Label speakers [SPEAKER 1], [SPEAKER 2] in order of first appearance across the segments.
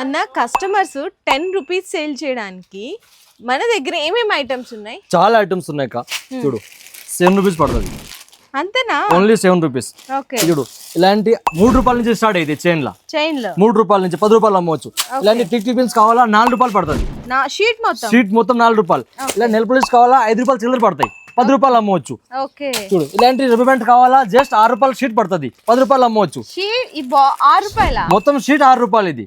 [SPEAKER 1] అన్న customers 10 rupees sale చేయడానికి మన దగ్గర ఏమేమి ఐటమ్స్ ఉన్నాయి?
[SPEAKER 2] చాలా ఐటమ్స్ ఉన్నాయి అక్క. చూడు 7 రూపీస్ పడుతుంది,
[SPEAKER 1] అంతేనా?
[SPEAKER 2] Only 7 rupees.
[SPEAKER 1] ఓకే,
[SPEAKER 2] చూడు ఇలాంటి 3 రూపాయల నుంచి స్టార్ట్ అయితే చైన్ లో 3 రూపాయల నుంచి 10 రూపాయలు అమ్మవచ్చు. ఇలాంటి టిఫిన్స్ కావాలా 4 రూపాయలు పడుతుంది.
[SPEAKER 1] నా షీట్ మొత్తం
[SPEAKER 2] 4 రూపాయలు. ఇలా నెల్ పాలిష్ కావాలా 5 రూపాయలు చిల్లర పడతాయి, 10 రూపాయలు అమ్మవచ్చు.
[SPEAKER 1] ఓకే,
[SPEAKER 2] చూడు ఇలాంటి రిబన్ కావాలా జస్ట్ 6 రూపాయలు షీట్ పడుతుంది, 10 రూపాయలు అమ్మవచ్చు.
[SPEAKER 1] షీట్ 6 రూపాయల
[SPEAKER 2] మొత్తం షీట్ 6 రూపాయలు. ఇది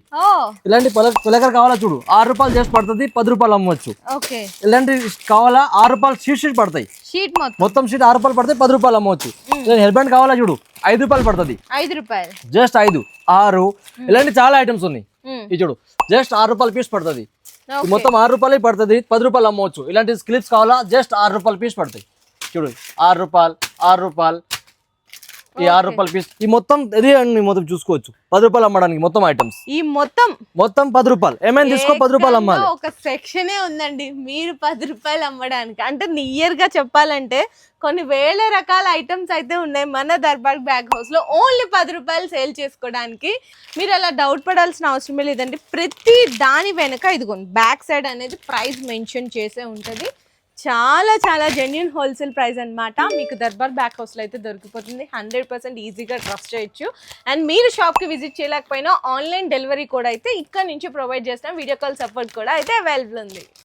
[SPEAKER 2] ఇలాంటి పులకర్ కావాలా చూడు 6 రూపాయలు జస్ట్ పడుతుంది, 10 రూపాయలు అమ్మవచ్చు.
[SPEAKER 1] ఓకే,
[SPEAKER 2] ఇలాంటి కావాలా 6 రూపాయలు షీట్ పడతాయి,
[SPEAKER 1] షీట్
[SPEAKER 2] మొత్తం షీట్ 6 రూపాయలు పడతాయి, 10 రూపాయలు అమ్మవచ్చు. హెయిర్ బ్యాండ్ కావాలా చూడు 5 రూపాయలు పడుతుంది,
[SPEAKER 1] 5 రూపాయలు
[SPEAKER 2] జస్ట్ 5 6. ఇలాంటి చాలా ఐటమ్స్ ఉన్నాయి. ఇది చూడు జస్ట్ 6 రూపాయలు పీస్ పడుతుంది, మొత్తం 6 రూపాయలు పడుతుంది, 10 రూపాయలు అమ్మవచ్చు. ఇలాంటి స్క్లిప్స్ కావాలా జస్ట్ 6 రూపాయలు పీస్ పడతాయి. చూడు 6 రూపాయలు 6 రూపాయలు, ఈ 6 రూపాయల పీస్. ఈ మొత్తం ఇది మొత్తం చూసుకోవచ్చు 10 రూపాయలు అమ్మడానికి. మొత్తం ఐటమ్స్
[SPEAKER 1] ఈ మొత్తం
[SPEAKER 2] 10 రూపాయలు. ఏమైనా తీసుకో 10 రూపాయలు అమ్మాలి.
[SPEAKER 1] ఒక సెక్షనే ఉందండి మీరు 10 రూపాయలు అమ్మడానికి. అంటే నియర్ గా చెప్పాలంటే కొన్ని వేల రకాల ఐటమ్స్ అయితే ఉన్నాయి మన దర్బార్ బ్యాగ్ హౌస్ లో. ఓన్లీ 10 రూపాయలు సేల్ చేసుకోవడానికి. మీరు అలా డౌట్ పడాల్సిన అవసరమే లేదండి. ప్రతి దాని వెనక ఇదిగోండి బ్యాక్ సైడ్ అనేది ప్రైస్ మెన్షన్ చేసే ఉంటుంది. చాలా చాలా జెన్యూన్ హోల్సేల్ ప్రైస్ అన్నమాట. మీకు దర్బార్ బ్యాక్ హౌస్లో అయితే దొరికిపోతుంది. 100% ఈజీగా ట్రస్ట్ చేయొచ్చు. అండ్ మీరు షాప్కి విజిట్ చేయలేకపోయినా ఆన్లైన్ డెలివరీ కూడా అయితే ఇక్కడ నుంచి ప్రొవైడ్ చేస్తాం. వీడియో కాల్ సపోర్ట్ కూడా అయితే అవైలబుల్ ఉంది.